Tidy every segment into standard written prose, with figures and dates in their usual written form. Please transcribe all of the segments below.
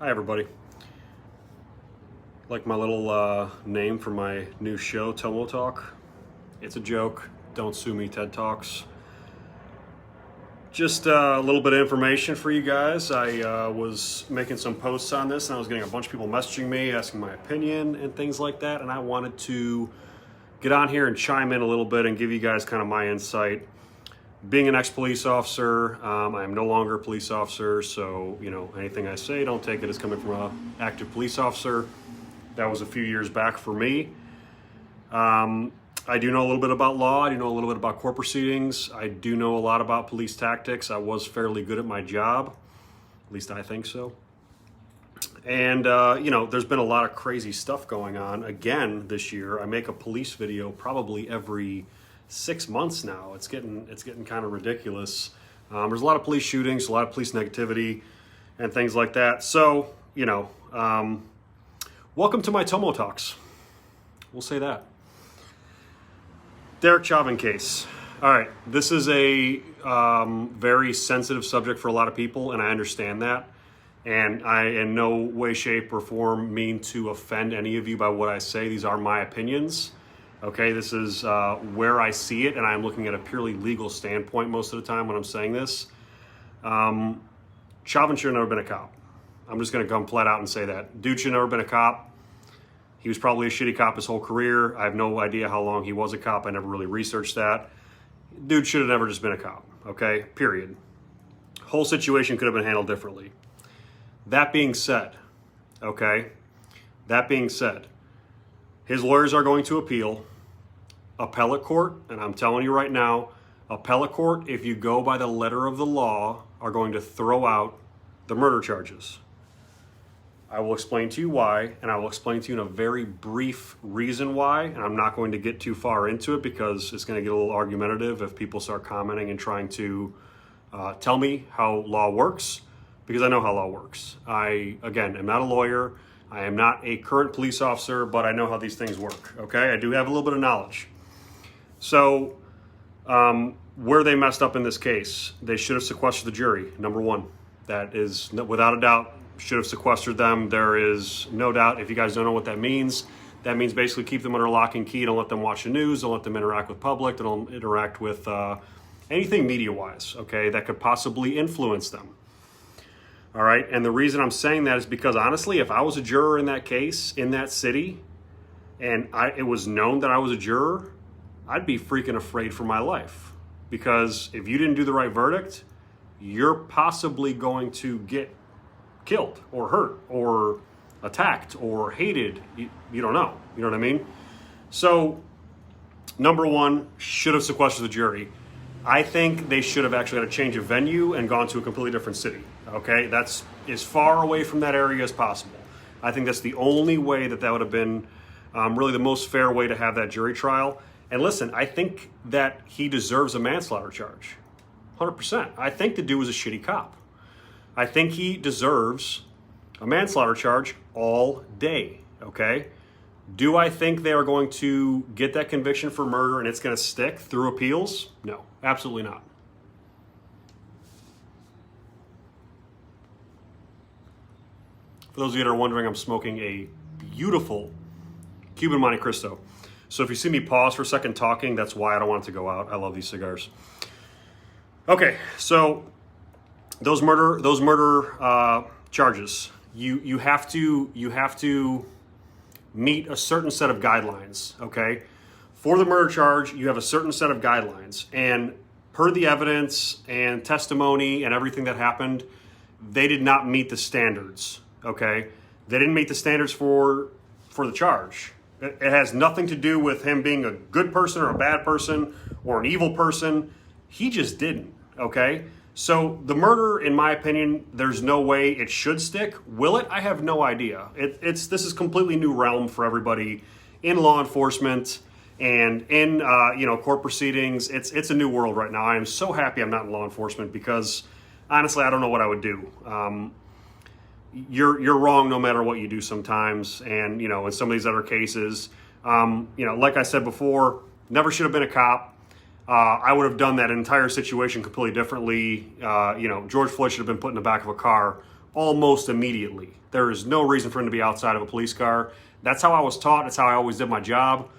Hi everybody. Like my little name for my new show, TomoTalk. It's a joke. Don't sue me, TED Talks. Just a little bit of information for you guys. I was making some posts on this and I was getting a bunch of people messaging me, asking my opinion and things like that. And I wanted to get on here and chime in a little bit and give you guys kind of my insight. Being an ex-police officer, I am no longer a police officer, so anything I say, don't take it as coming from an active police officer. That was a few years back for me. I do know a little bit about law. I do know a little bit about court proceedings. I do know a lot about police tactics. I was fairly good at my job, at least I think so. And there's been a lot of crazy stuff going on again this year. I make a police video probably every 6 months now. It's getting kind of ridiculous. There's a lot of police shootings, a lot of police negativity, and things like that. So welcome to my Tomo Talks. We'll say that. Derek Chauvin case. All right, this is a very sensitive subject for a lot of people, and I understand that. And I, in no way, shape, or form, mean to offend any of you by what I say. These are my opinions. Okay, this is where I see it, and I'm looking at a purely legal standpoint most of the time when I'm saying this. Chauvin should have never been a cop. I'm just going to come flat out and say that. Dude should have never been a cop. He was probably a shitty cop his whole career. I have no idea how long he was a cop. I never really researched that. Dude should have never just been a cop, okay? Period. Whole situation could have been handled differently. That being said, his lawyers are going to appeal. Appellate court, and I'm telling you right now, appellate court, if you go by the letter of the law, are going to throw out the murder charges. I will explain to you why, and I will explain to you in a very brief reason why, and I'm not going to get too far into it because it's going to get a little argumentative if people start commenting and trying to tell me how law works, because I know how law works. I, again, am not a lawyer. I am not a current police officer, but I know how these things work, okay? I do have a little bit of knowledge. So, where they messed up in this case, they should have sequestered the jury, number one. That is, without a doubt, should have sequestered them. There is no doubt. If you guys don't know what that means basically keep them under lock and key. Don't let them watch the news. Don't let them interact with public. Don't interact with anything media-wise, okay, that could possibly influence them. All right, and the reason I'm saying that is because, honestly, if I was a juror in that case, in that city, and it was known that I was a juror, I'd be freaking afraid for my life. Because if you didn't do the right verdict, you're possibly going to get killed or hurt or attacked or hated. You don't know. You know what I mean? So, number one, should have sequestered the jury. I think they should have actually had a change of venue and gone to a completely different city. Okay, that's as far away from that area as possible. I think that's the only way that would have been really the most fair way to have that jury trial. And listen, I think that he deserves a manslaughter charge, 100%. I think the dude was a shitty cop. I think he deserves a manslaughter charge all day, okay? Do I think they are going to get that conviction for murder and it's going to stick through appeals? No, absolutely not. For those of you that are wondering, I'm smoking a beautiful Cuban Monte Cristo. So if you see me pause for a second talking, that's why I don't want it to go out. I love these cigars. Okay, so those murder charges, you have to meet a certain set of guidelines. Okay, for the murder charge, you have a certain set of guidelines, and per the evidence and testimony and everything that happened, they did not meet the standards. Okay, they didn't meet the standards for the charge. It has nothing to do with him being a good person or a bad person or an evil person. He just didn't. Okay, so the murder, in my opinion, there's no way it should stick. Will it? I have no idea. This is completely new realm for everybody in law enforcement and in court proceedings. It's a new world right now. I am so happy I'm not in law enforcement because honestly, I don't know what I would do. You're wrong no matter what you do sometimes. And, in some of these other cases, like I said before, never should have been a cop. I would have done that entire situation completely differently. George Floyd should have been put in the back of a car almost immediately. There is no reason for him to be outside of a police car. That's how I was taught. That's how I always did my job.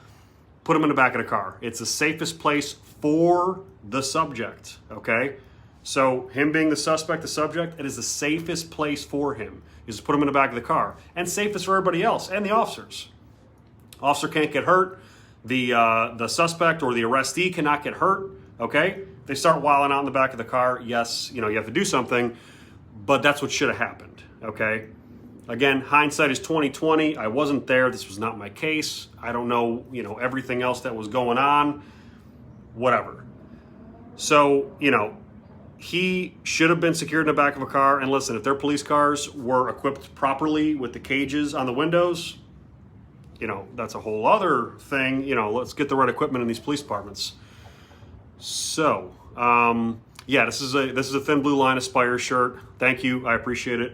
Put him in the back of the car. It's the safest place for the subject, okay? So him being the suspect, the subject, it is the safest place for him, is to put him in the back of the car. And safest for everybody else and the officers. Officer can't get hurt. The suspect or the arrestee cannot get hurt, okay? They start wilding out in the back of the car. Yes, you have to do something, but that's what should have happened, okay? Again, hindsight is 20/20. I wasn't there. This was not my case. I don't know, everything else that was going on, whatever. So, he should have been secured in the back of a car. And listen, if their police cars were equipped properly with the cages on the windows, that's a whole other thing. Let's get the right equipment in these police departments. So, yeah, this is a Thin Blue Line Aspire shirt. Thank you. I appreciate it.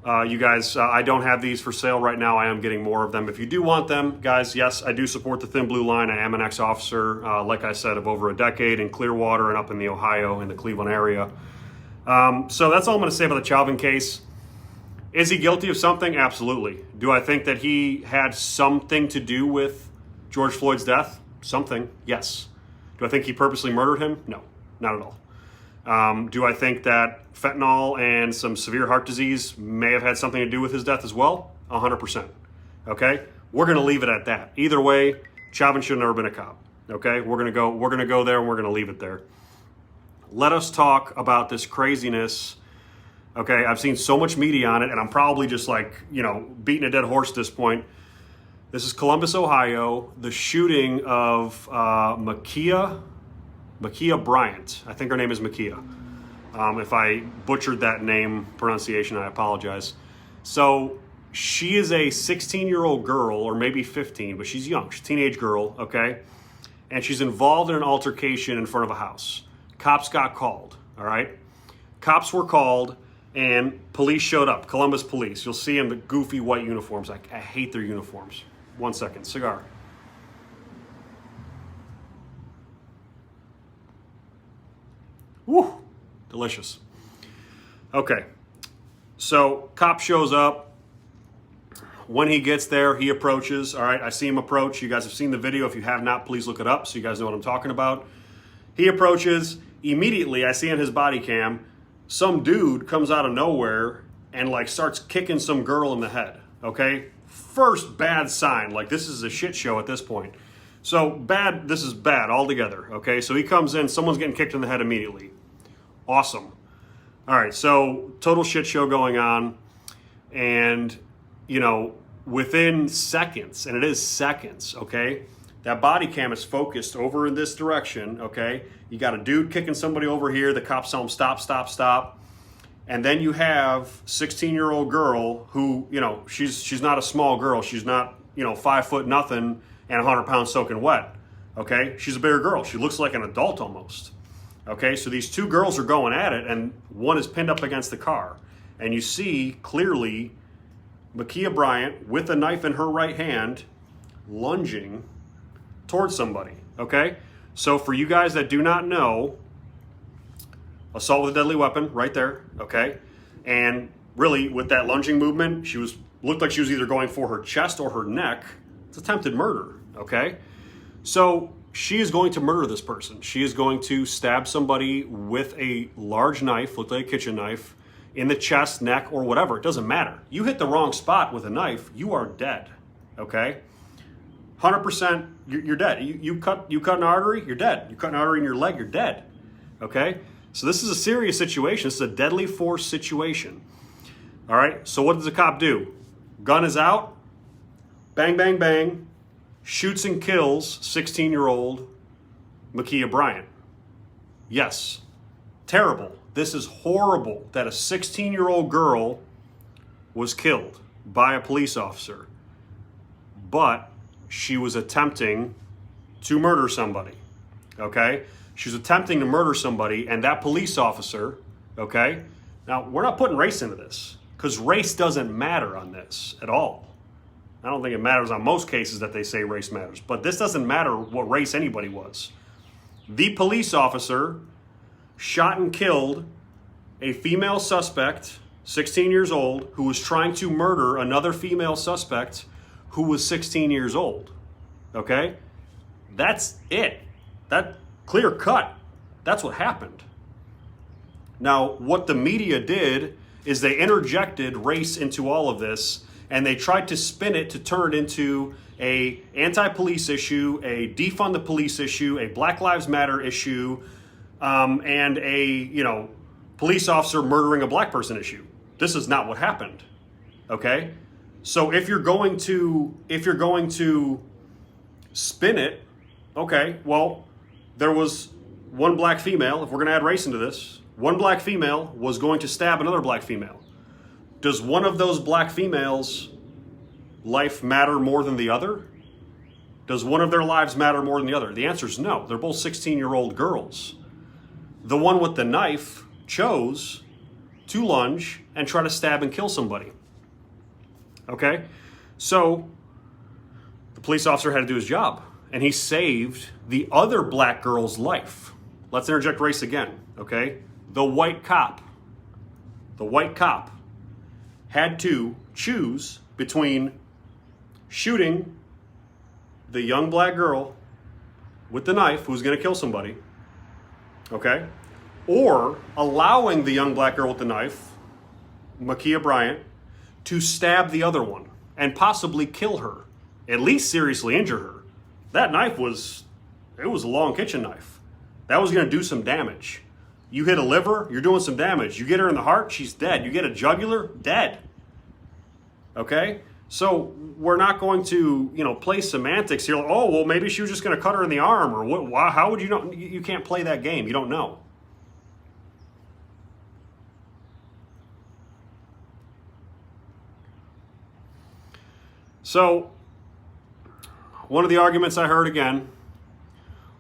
You guys, I don't have these for sale right now. I am getting more of them. If you do want them, guys, yes, I do support the Thin Blue Line. I am an ex-officer, like I said, of over a decade in Clearwater and up in the Ohio and the Cleveland area. So that's all I'm going to say about the Chauvin case. Is he guilty of something? Absolutely. Do I think that he had something to do with George Floyd's death? Something, yes. Do I think he purposely murdered him? No, not at all. Do I think that fentanyl and some severe heart disease may have had something to do with his death as well? 100%. Okay? We're going to leave it at that. Either way, Chauvin should have never been a cop. Okay? We're going to go there and we're going to leave it there. Let us talk about this craziness. Okay? I've seen so much media on it, and I'm probably just beating a dead horse at this point. This is Columbus, Ohio, the shooting of Ma'Khia Bryant. I think her name is Ma'Khia. If I butchered that name pronunciation, I apologize. So she is a 16-year-old girl, or maybe 15, but she's young. She's a teenage girl, okay? And she's involved in an altercation in front of a house. Cops got called, all right? Cops were called, and police showed up, Columbus police. You'll see in the goofy white uniforms. I hate their uniforms. 1 second, cigar. Woo, delicious. Okay, so cop shows up. When he gets there, he approaches. All right, I see him approach. You guys have seen the video. If you have not, please look it up so you guys know what I'm talking about. He approaches. Immediately, I see on his body cam, some dude comes out of nowhere and starts kicking some girl in the head, okay? First bad sign. This is a shit show at this point. So bad, this is bad altogether, okay? So he comes in, someone's getting kicked in the head immediately. Awesome. All right, so total shit show going on. And, within seconds, and it is seconds, okay? That body cam is focused over in this direction, okay? You got a dude kicking somebody over here. The cops tell him, stop, stop, stop. And then you have 16-year-old girl who, she's not a small girl. She's not, 5 foot nothing and 100 pounds soaking wet, okay? She's a bigger girl. She looks like an adult almost, okay? So these two girls are going at it, and one is pinned up against the car. And you see clearly Ma'Khia Bryant with a knife in her right hand lunging towards somebody, okay? So for you guys that do not know, assault with a deadly weapon right there, okay? And really with that lunging movement, looked like she was either going for her chest or her neck. It's attempted murder, okay? So she is going to murder this person. She is going to stab somebody with a large knife, looked like a kitchen knife, in the chest, neck, or whatever. It doesn't matter. You hit the wrong spot with a knife, you are dead, okay? 100%, you're dead. You cut an artery, you're dead. You cut an artery in your leg, you're dead, okay? So this is a serious situation. This is a deadly force situation. All right, so what does the cop do? Gun is out, bang, bang, bang, shoots and kills 16-year-old Ma'Khia Bryant. Yes, terrible. This is horrible that a 16-year-old girl was killed by a police officer, but she was attempting to murder somebody, okay? She was attempting to murder somebody, and that police officer, okay? Now, we're not putting race into this, because race doesn't matter on this at all. I don't think it matters on most cases that they say race matters, but this doesn't matter what race anybody was. The police officer shot and killed a female suspect, 16 years old, who was trying to murder another female suspect who was 16 years old. Okay? That's it. That clear cut. That's what happened. Now, what the media did is they interjected race into all of this, and they tried to spin it to turn it into a anti-police issue, a defund the police issue, a Black Lives Matter issue, and a police officer murdering a black person issue. This is not what happened. Okay? So if you're going to spin it, okay, well, there was one black female, if we're going to add race into this, one black female was going to stab another black female. Does one of those black females' life matter more than the other? Does one of their lives matter more than the other? The answer is no. They're both 16-year-old girls. The one with the knife chose to lunge and try to stab and kill somebody. Okay? So the police officer had to do his job, and he saved the other black girl's life. Let's interject race again, okay? The white cop had to choose between shooting the young black girl with the knife who's going to kill somebody, okay, or allowing the young black girl with the knife, Ma'Khia Bryant, to stab the other one and possibly kill her, at least seriously injure her. That knife was a long kitchen knife. That was going to do some damage. You hit a liver, you're doing some damage. You get her in the heart, she's dead. You get a jugular, dead. Okay? So we're not going to, play semantics here. Like, oh, well, maybe she was just going to cut her in the arm, or what? How would you know? You can't play that game. You don't know. So one of the arguments I heard again,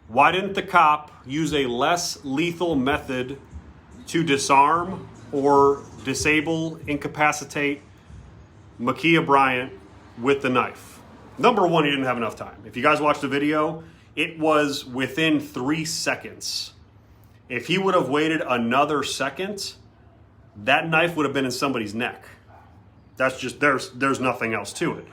why didn't the cop use a less lethal method to disarm or disable, incapacitate Ma'Khia Bryant with the knife? Number one, he didn't have enough time. If you guys watched the video, it was within 3 seconds. If he would have waited another second, that knife would have been in somebody's neck. That's just, there's nothing else to it.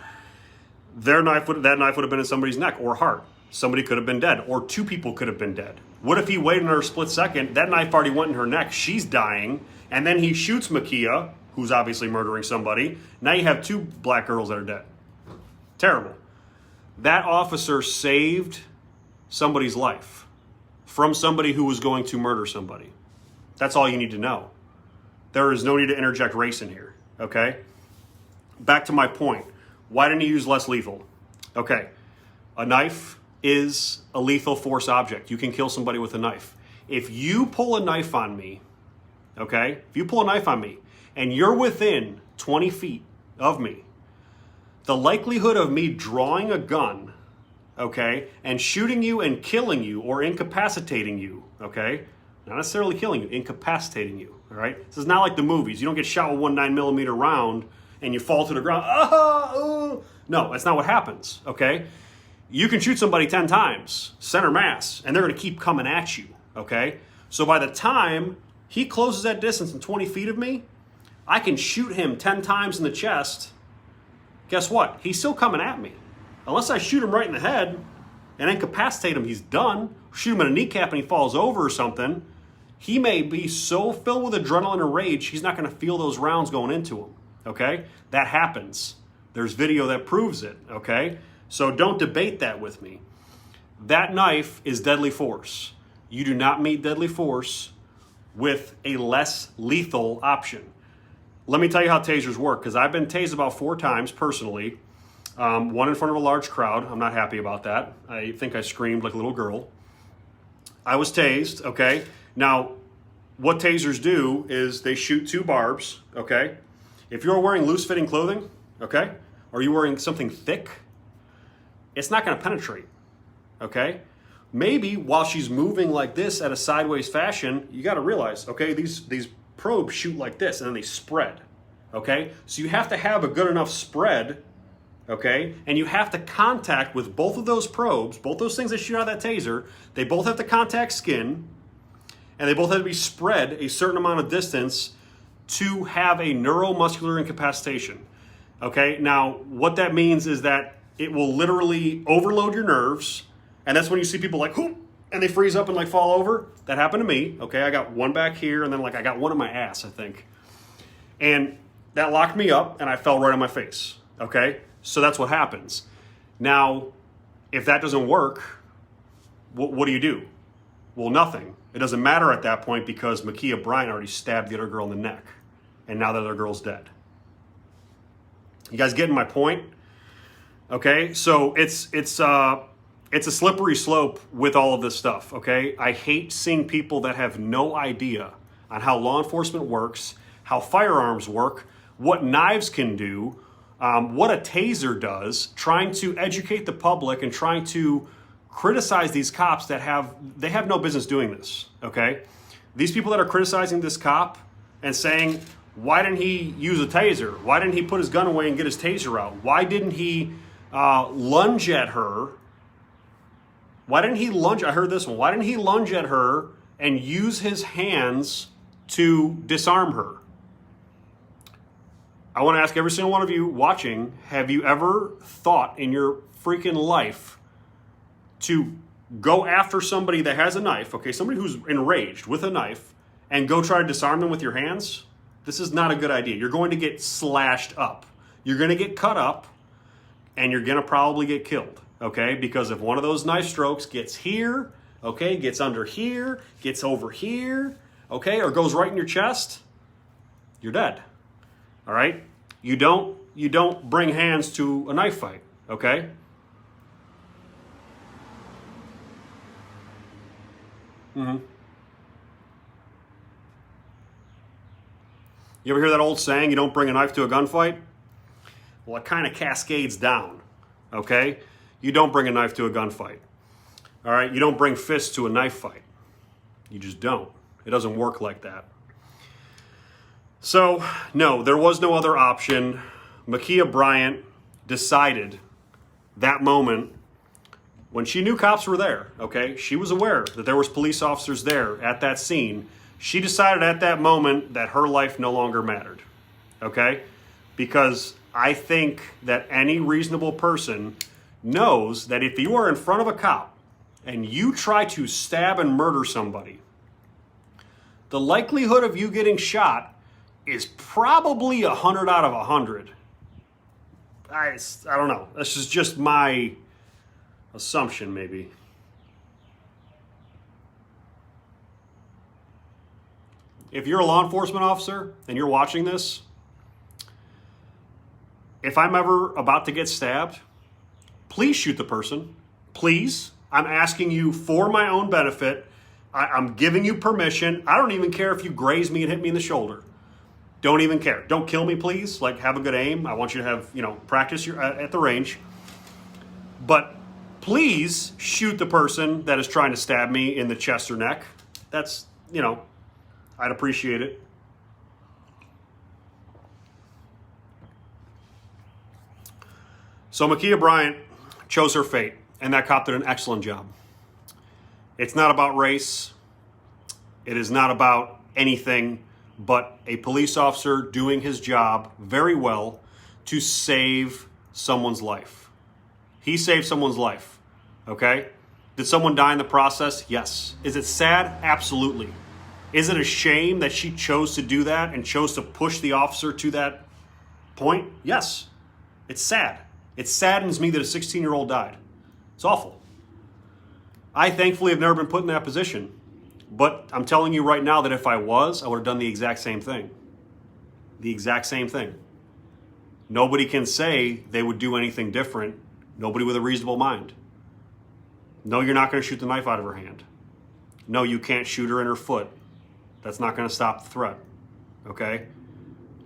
That knife would have been in somebody's neck or heart. Somebody could have been dead, or two people could have been dead. What if he waited another split second? That knife already went in her neck. She's dying. And then he shoots Ma'Khia, who's obviously murdering somebody. Now you have two black girls that are dead. Terrible. That officer saved somebody's life from somebody who was going to murder somebody. That's all you need to know. There is no need to interject race in here, okay? Back to my point. Why didn't he use less lethal? Okay, a knife is a lethal force object. You can kill somebody with a knife. If you pull a knife on me, okay, if you pull a knife on me and you're within 20 feet of me, the likelihood of me drawing a gun, okay, and shooting you and killing you or incapacitating you, okay, not necessarily killing you, incapacitating you, all right? This is not like the movies. You don't get shot with one 9mm round and you fall to the ground. No, that's not what happens, okay? You can shoot somebody 10 times, center mass, and they're going to keep coming at you, okay? So by the time he closes that distance in 20 feet of me, I can shoot him 10 times in the chest. Guess what? He's still coming at me. Unless I shoot him right in the head and incapacitate him, he's done. Shoot him in a kneecap and he falls over or something. He may be so filled with adrenaline and rage, he's not going to feel those rounds going into him, okay? That happens. There's video that proves it, okay? So don't debate that with me. That knife is deadly force. You do not meet deadly force with a less lethal option. Let me tell you how tasers work, because I've been tased about 4 times personally. One in front of a large crowd. I'm not happy about that. I think I screamed like a little girl. I was tased, okay? Now, what tasers do is they shoot 2 barbs, okay? If you're wearing loose-fitting clothing, okay, or you're wearing something thick, it's not going to penetrate, okay? Maybe while she's moving like this at a sideways fashion, you got to realize, okay, these probes shoot like this and then they spread, okay? So you have to have a good enough spread, okay? And you have to contact with both of those probes, both those things that shoot out of that taser, they both have to contact skin, and they both had to be spread a certain amount of distance to have a neuromuscular incapacitation. Okay, now what that means is that it will literally overload your nerves, and that's when you see people like, whoop, and they freeze up and like fall over. That happened to me. Okay, I got one back here, and then like I got one in my ass, I think. And that locked me up, and I fell right on my face. Okay, so that's what happens. Now, if that doesn't work, what do you do? Well, nothing. It doesn't matter at that point because Ma'Khia Bryant already stabbed the other girl in the neck, and now the other girl's dead. You guys getting my point? Okay, so it's a slippery slope with all of this stuff. Okay, I hate seeing people that have no idea on how law enforcement works, how firearms work, what knives can do, what a taser does, trying to educate the public and trying to criticize these cops that have no business doing this. Okay, these people that are criticizing this cop and saying, why didn't he use a taser? Why didn't he put his gun away and get his taser out? Why didn't he lunge at her? Why didn't he lunge? I heard this one. Why didn't he lunge at her and use his hands to disarm her? I want to ask every single one of you watching, have you ever thought in your freaking life to go after somebody that has a knife, okay, somebody who's enraged with a knife, and go try to disarm them with your hands? This is not a good idea. You're going to get slashed up. You're going to get cut up, and you're going to probably get killed, okay? Because if one of those knife strokes gets here, okay, gets under here, gets over here, okay, or goes right in your chest, you're dead. All right? You don't bring hands to a knife fight, okay? Mm-hmm. You ever hear that old saying, you don't bring a knife to a gunfight? Well, it kind of cascades down, okay? You don't bring a knife to a gunfight. All right? You don't bring fists to a knife fight. You just don't. It doesn't work like that. So, no, there was no other option. Ma'Khia Bryant decided that moment when she knew cops were there, okay? She was aware that there was police officers there at that scene. She decided at that moment that her life no longer mattered, okay? Because I think that any reasonable person knows that if you are in front of a cop and you try to stab and murder somebody, the likelihood of you getting shot is probably 100 out of 100. I don't know. This is just my assumption, maybe. If you're a law enforcement officer and you're watching this, if I'm ever about to get stabbed, please shoot the person. Please. I'm asking you for my own benefit. I'm giving you permission. I don't even care if you graze me and hit me in the shoulder. Don't even care. Don't kill me, please. Like, have a good aim. I want you to have, practice at the range. But please shoot the person that is trying to stab me in the chest or neck. That's, I'd appreciate it. So Ma'Khia Bryant chose her fate, and that cop did an excellent job. It's not about race. It is not about anything but a police officer doing his job very well to save someone's life. He saved someone's life, okay? Did someone die in the process? Yes. Is it sad? Absolutely. Is it a shame that she chose to do that and chose to push the officer to that point? Yes. It's sad. It saddens me that a 16-year-old died. It's awful. I thankfully have never been put in that position. But I'm telling you right now that if I was, I would have done the exact same thing. The exact same thing. Nobody can say they would do anything different. Nobody with a reasonable mind. No, you're not going to shoot the knife out of her hand. No, you can't shoot her in her foot. That's not going to stop the threat. Okay?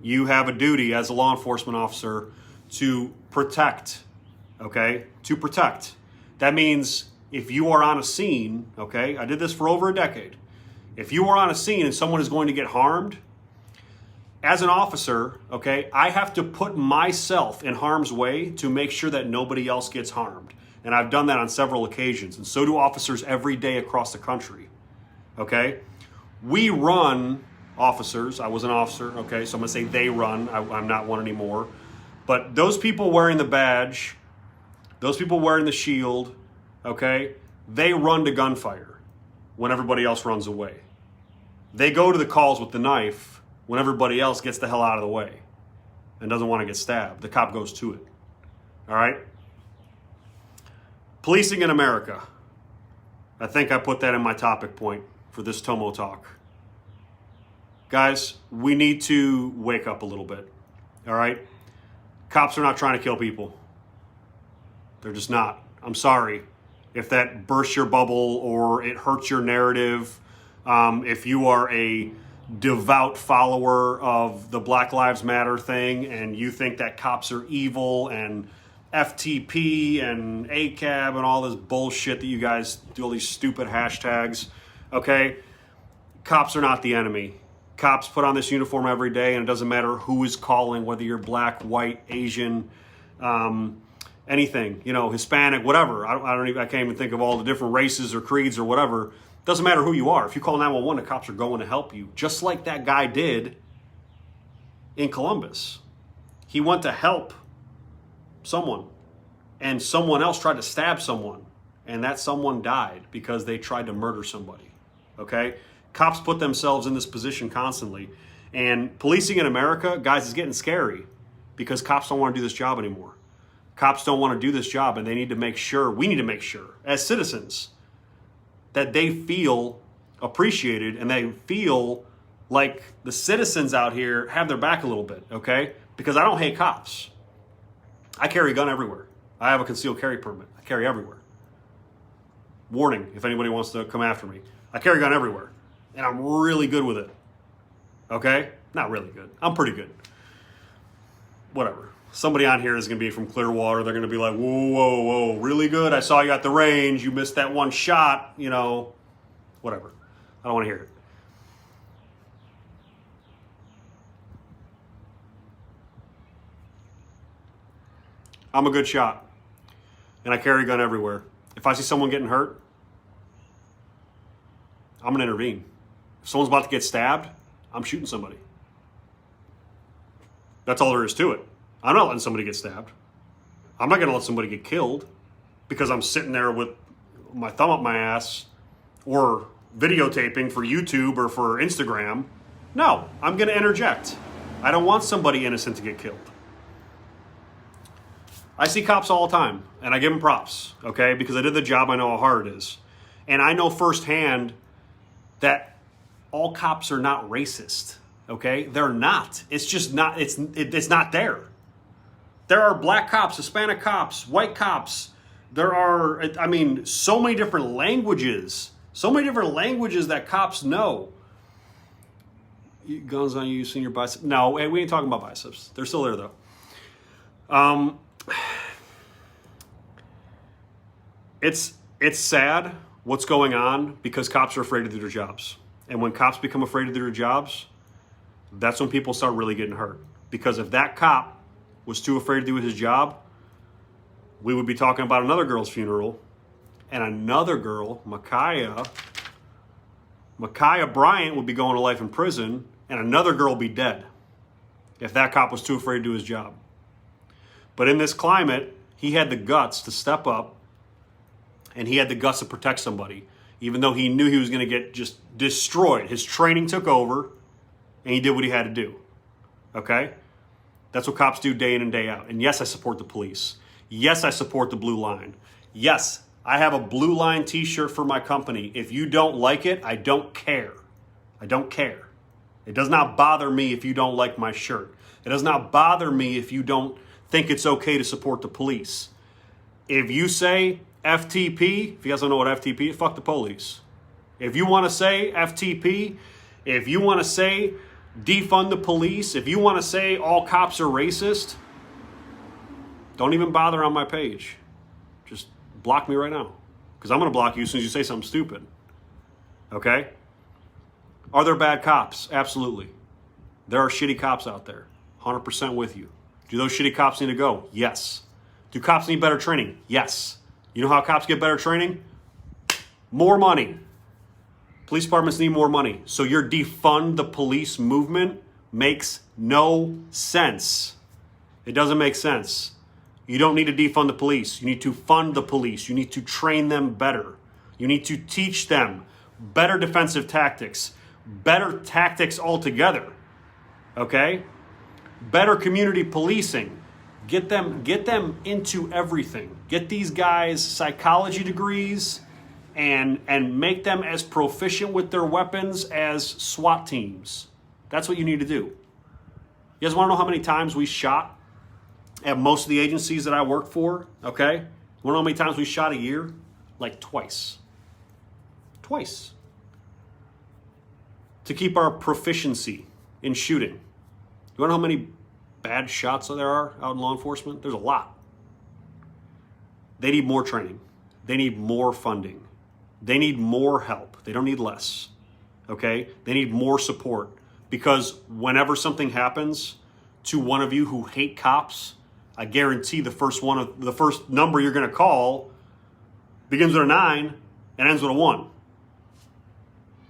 You have a duty as a law enforcement officer to protect. Okay? To protect. That means if you are on a scene, okay, I did this for over a decade. If you are on a scene and someone is going to get harmed, as an officer, okay, I have to put myself in harm's way to make sure that nobody else gets harmed. And I've done that on several occasions, and so do officers every day across the country, okay? We run, officers, I was an officer, okay, so I'm going to say they run. I'm not one anymore. But those people wearing the badge, those people wearing the shield, okay, they run to gunfire when everybody else runs away. They go to the calls with the knife when everybody else gets the hell out of the way and doesn't want to get stabbed. The cop goes to it. All right? Policing in America. I think I put that in my topic point for this Tomo Talk. Guys, we need to wake up a little bit. All right? Cops are not trying to kill people. They're just not. I'm sorry if that bursts your bubble or it hurts your narrative. If you are a devout follower of the Black Lives Matter thing and you think that cops are evil and FTP and ACAB and all this bullshit that you guys do, all these stupid hashtags, okay? Cops are not the enemy. Cops put on this uniform every day, and it doesn't matter who is calling, whether you're black, white, Asian, anything, Hispanic, whatever. I can't even think of all the different races or creeds or whatever. Doesn't matter who you are. If you call 911, the cops are going to help you, just like that guy did in Columbus. He went to help someone, and someone else tried to stab someone, and that someone died because they tried to murder somebody, okay? Cops put themselves in this position constantly, and policing in America, guys, is getting scary because cops don't want to do this job anymore. Cops don't want to do this job, and they need to make sure, we need to make sure, as citizens, that they feel appreciated and they feel like the citizens out here have their back a little bit, okay? Because I don't hate cops. I carry a gun everywhere. I have a concealed carry permit. I carry everywhere. Warning, if anybody wants to come after me. I carry a gun everywhere, and I'm really good with it, okay? Not really good. I'm pretty good. Whatever. Somebody on here is going to be from Clearwater. They're going to be like, whoa, really good? I saw you at the range. You missed that one shot, whatever. I don't want to hear it. I'm a good shot, and I carry a gun everywhere. If I see someone getting hurt, I'm going to intervene. If someone's about to get stabbed, I'm shooting somebody. That's all there is to it. I'm not letting somebody get stabbed. I'm not going to let somebody get killed because I'm sitting there with my thumb up my ass or videotaping for YouTube or for Instagram. No, I'm going to interject. I don't want somebody innocent to get killed. I see cops all the time, and I give them props, okay? Because I did the job, I know how hard it is. And I know firsthand that all cops are not racist, okay? They're not. It's just not, it's not there. There are black cops, Hispanic cops, white cops. There are, so many different languages. So many different languages that cops know. Guns on you, seen your biceps? No, we ain't talking about biceps. They're still there, though. It's sad what's going on because cops are afraid to do their jobs. And when cops become afraid to do their jobs, that's when people start really getting hurt. Because if that cop was too afraid to do his job, we would be talking about another girl's funeral, and another girl, Ma'Khia Bryant, would be going to life in prison, and another girl would be dead if that cop was too afraid to do his job. But in this climate, he had the guts to step up, and he had the guts to protect somebody, even though he knew he was going to get just destroyed. His training took over, and he did what he had to do. Okay? That's what cops do day in and day out. And yes, I support the police. Yes, I support the Blue Line. Yes, I have a BlueLine t-shirt for my company. If you don't like it, I don't care. I don't care. It does not bother me if you don't like my shirt. It does not bother me if you don't think it's okay to support the police. If you say FTP, if you guys don't know what FTP is, fuck the police. If you want to say FTP, if you want to say defund the police, if you want to say all cops are racist, don't even bother on my page. Just block me right now, because I'm going to block you as soon as you say something stupid. Okay? Are there bad cops? Absolutely. There are shitty cops out there. 100% with you. Do those shitty cops need to go? Yes. Do cops need better training? Yes. You know how cops get better training? More money. Police departments need more money. So your defund the police movement makes no sense. It doesn't make sense. You don't need to defund the police. You need to fund the police. You need to train them better. You need to teach them better defensive tactics, better tactics altogether. Okay? Better community policing. Get them into everything. Get these guys psychology degrees and make them as proficient with their weapons as SWAT teams. That's what you need to do. You guys want to know how many times we shot at most of the agencies that I work for? Okay? You want to know how many times we shot a year? Like twice. Twice. To keep our proficiency in shooting. You want to know how many bad shots there are out in law enforcement? There's a lot. They need more training. They need more funding. They need more help. They don't need less. Okay? They need more support. Because whenever something happens to one of you who hate cops, I guarantee the first number you're going to call begins with a 9 and ends with a 1.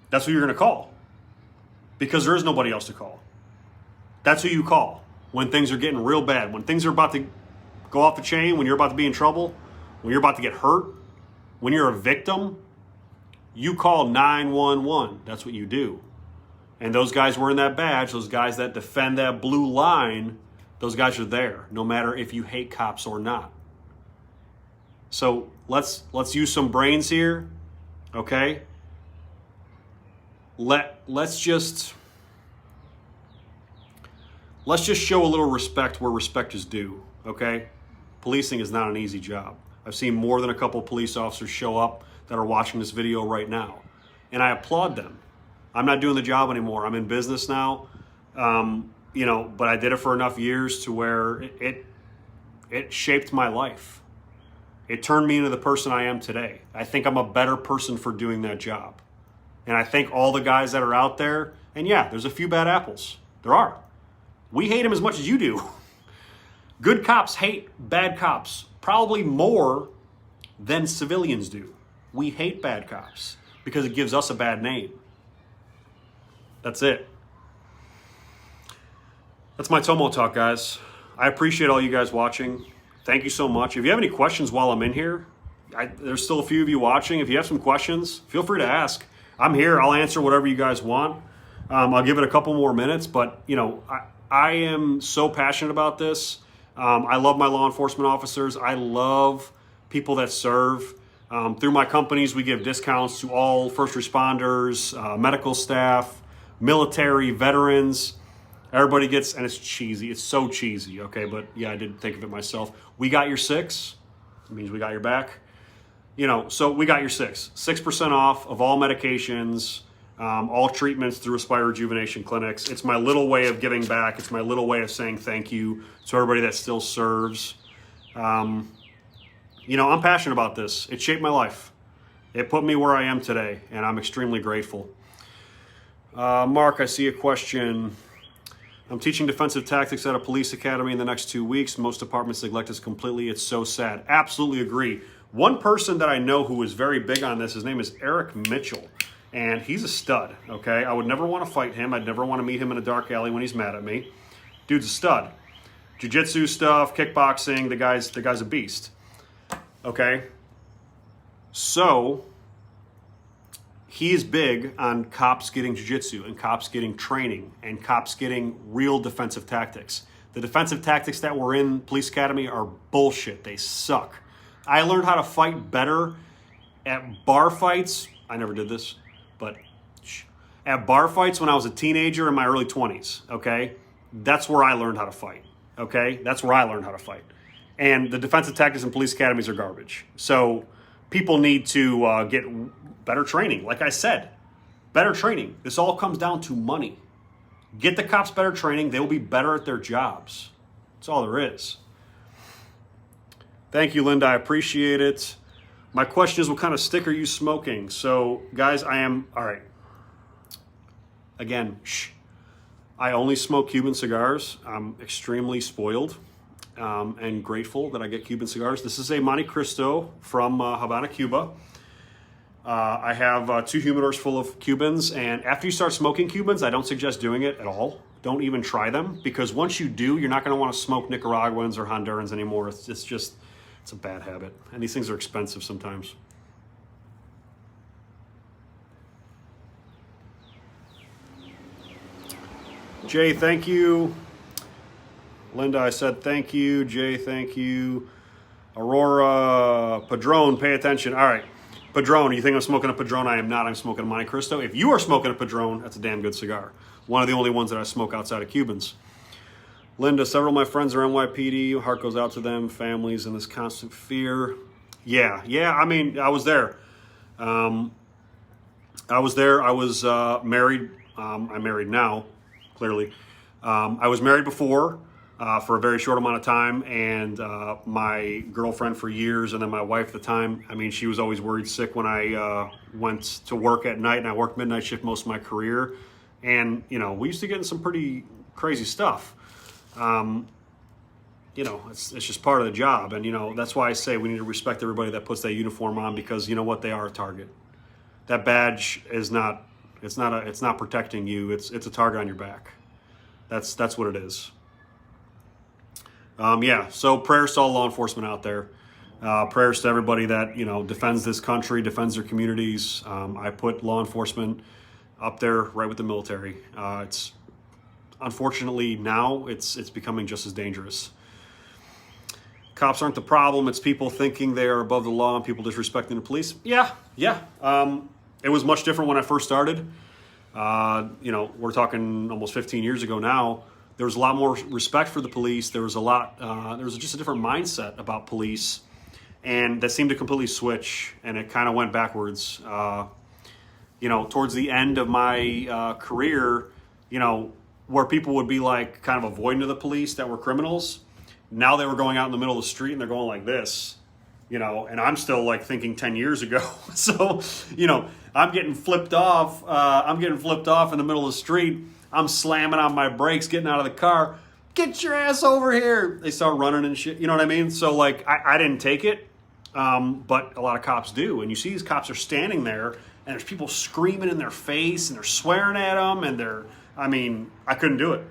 That's who you're going to call. Because there is nobody else to call. That's who you call when things are getting real bad, when things are about to go off the chain, when you're about to be in trouble, when you're about to get hurt, when you're a victim. You call 911. That's what you do. And those guys wearing that badge, those guys that defend that blue line, those guys are there, no matter if you hate cops or not. So let's use some brains here, okay? Let's just show a little respect where respect is due, okay? Policing is not an easy job. I've seen more than a couple police officers show up that are watching this video right now, and I applaud them. I'm not doing the job anymore. I'm in business now, but I did it for enough years to where it shaped my life. It turned me into the person I am today. I think I'm a better person for doing that job. And I think all the guys that are out there, and yeah, there's a few bad apples. There are. We hate them as much as you do. Good cops hate bad cops probably more than civilians do. We hate bad cops because it gives us a bad name. That's it. That's my TomoTalk, guys. I appreciate all you guys watching. Thank you so much. If you have any questions while I'm in here, there's still a few of you watching. If you have some questions, feel free to ask. I'm here. I'll answer whatever you guys want. I'll give it a couple more minutes, but I am so passionate about this. I love my law enforcement officers. I love people that serve. Through my companies, we give discounts to all first responders, medical staff, military, veterans. Everybody gets, and it's cheesy. It's so cheesy, okay? But yeah, I did think of it myself. We got your 6. It means we got your back. So we got your 6. 6% off of all medications, all treatments through Aspire Rejuvenation Clinics. It's my little way of giving back. It's my little way of saying thank you to everybody that still serves. I'm passionate about this. It shaped my life. It put me where I am today, and I'm extremely grateful. Mark, I see a question. I'm teaching defensive tactics at a police academy in the next 2 weeks. Most departments neglect us completely. It's so sad. Absolutely agree. One person that I know who is very big on this, his name is Eric Mitchell, and he's a stud, okay? I would never want to fight him. I'd never want to meet him in a dark alley when he's mad at me. Dude's a stud. Jiu-jitsu stuff, kickboxing, the guy's a beast. Okay? So, he is big on cops getting jiu-jitsu and cops getting training and cops getting real defensive tactics. The defensive tactics that were in Police Academy are bullshit. They suck. I learned how to fight better at bar fights. I never did this, but at bar fights when I was a teenager in my early 20s, okay? That's where I learned how to fight, okay? That's where I learned how to fight. And the defensive tactics in police academies are garbage. So people need to get better training. Like I said, better training. This all comes down to money. Get the cops better training. They will be better at their jobs. That's all there is. Thank you, Linda. I appreciate it. My question is, what kind of stick are you smoking? So, guys, all right. Again, I only smoke Cuban cigars. I'm extremely spoiled and grateful that I get Cuban cigars. This is a Monte Cristo from Havana, Cuba. I have 2 humidors full of Cubans, and after you start smoking Cubans, I don't suggest doing it at all. Don't even try them, because once you do, you're not going to want to smoke Nicaraguans or Hondurans anymore. It's a bad habit, and these things are expensive sometimes. Jay, thank you. Linda, I said thank you. Jay, thank you. Aurora, Padron, pay attention. All right. Padron, you think I'm smoking a Padron? I am not. I'm smoking a Monte Cristo. If you are smoking a Padron, that's a damn good cigar. One of the only ones that I smoke outside of Cubans. Linda, several of my friends are NYPD. Heart goes out to them, families in this constant fear. Yeah. I mean, I was there. I was married. I'm married now, clearly. I was married before. For a very short amount of time, and my girlfriend for years, and then my wife at the time, I mean, she was always worried sick when I went to work at night, and I worked midnight shift most of my career, and, you know, we used to get in some pretty crazy stuff. You know, it's just part of the job, and, you know, that's why I say we need to respect everybody that puts that uniform on, because, you know what, they are a target. That badge is not, it's not protecting you, it's a target on your back. That's what it is. Yeah, so prayers to all law enforcement out there. Prayers to everybody that, you know, defends this country, defends their communities. I put law enforcement up there right with the military. It's unfortunately now it's becoming just as dangerous. Cops aren't the problem. It's people thinking they are above the law and people disrespecting the police. Yeah. It was much different when I first started. You know, we're talking almost 15 years ago now. There was a lot more respect for the police. There was just a different mindset about police, and that seemed to completely switch, and it kind of went backwards. You know, towards the end of my career, you know, where people would be like kind of avoiding of the police that were criminals, now they were going out in the middle of the street and they're going like this, you know, and I'm still like thinking 10 years ago. So, you know, I'm getting flipped off. In the middle of the street. I'm slamming on my brakes, getting out of the car. Get your ass over here. They start running and shit. You know what I mean? So, like, I didn't take it, but a lot of cops do. And you see these cops are standing there, and there's people screaming in their face, and they're swearing at them, and I couldn't do it.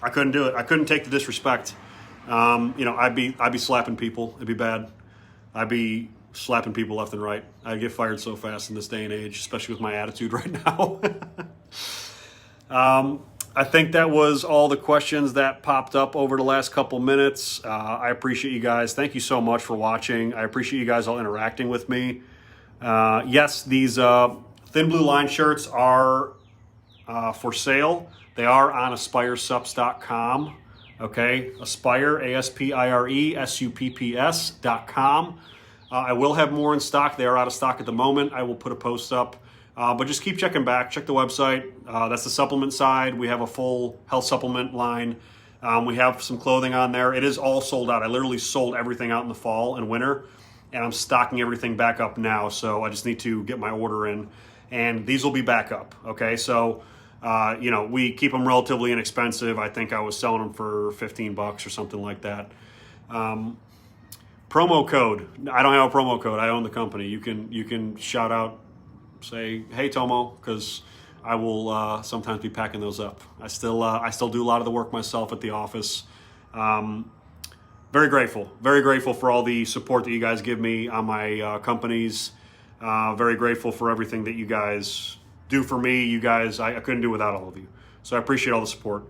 I couldn't take the disrespect. You know, I'd be slapping people. It'd be bad. I'd be slapping people left and right. I'd get fired so fast in this day and age, especially with my attitude right now. I think that was all the questions that popped up over the last couple minutes. I appreciate you guys. Thank you so much for watching. I appreciate you guys all interacting with me. Yes, these Thin Blue Line shirts are for sale. They are on AspireSups.com. Okay, Aspire, AspireSupps.com. I will have more in stock. They are out of stock at the moment. I will put a post up. But just keep checking back. Check the website. That's the supplement side. We have a full health supplement line. We have some clothing on there. It is all sold out. I literally sold everything out in the fall and winter, and I'm stocking everything back up now. So I just need to get my order in, and these will be back up. Okay, so you know, we keep them relatively inexpensive. I think I was selling them for $15 or something like that. Promo code. I don't have a promo code. I own the company. You can shout out. Say, hey, Tomo, because I will sometimes be packing those up. I still do a lot of the work myself at the office. Very grateful for all the support that you guys give me on my companies. Very grateful for everything that you guys do for me. You guys, I couldn't do without all of you. So I appreciate all the support.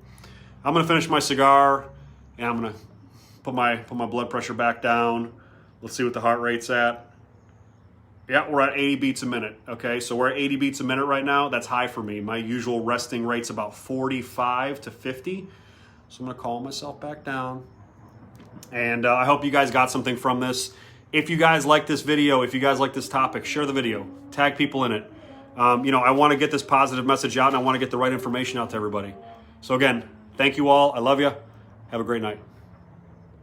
I'm gonna finish my cigar, and I'm gonna put my blood pressure back down. Let's see what the heart rate's at. Yeah, we're at 80 beats a minute, okay? So we're at 80 beats a minute right now. That's high for me. My usual resting rate's about 45 to 50. So I'm gonna calm myself back down. And I hope you guys got something from this. If you guys like this video, if you guys like this topic, share the video. Tag people in it. You know, I wanna get this positive message out, and I wanna get the right information out to everybody. So again, thank you all. I love you. Have a great night.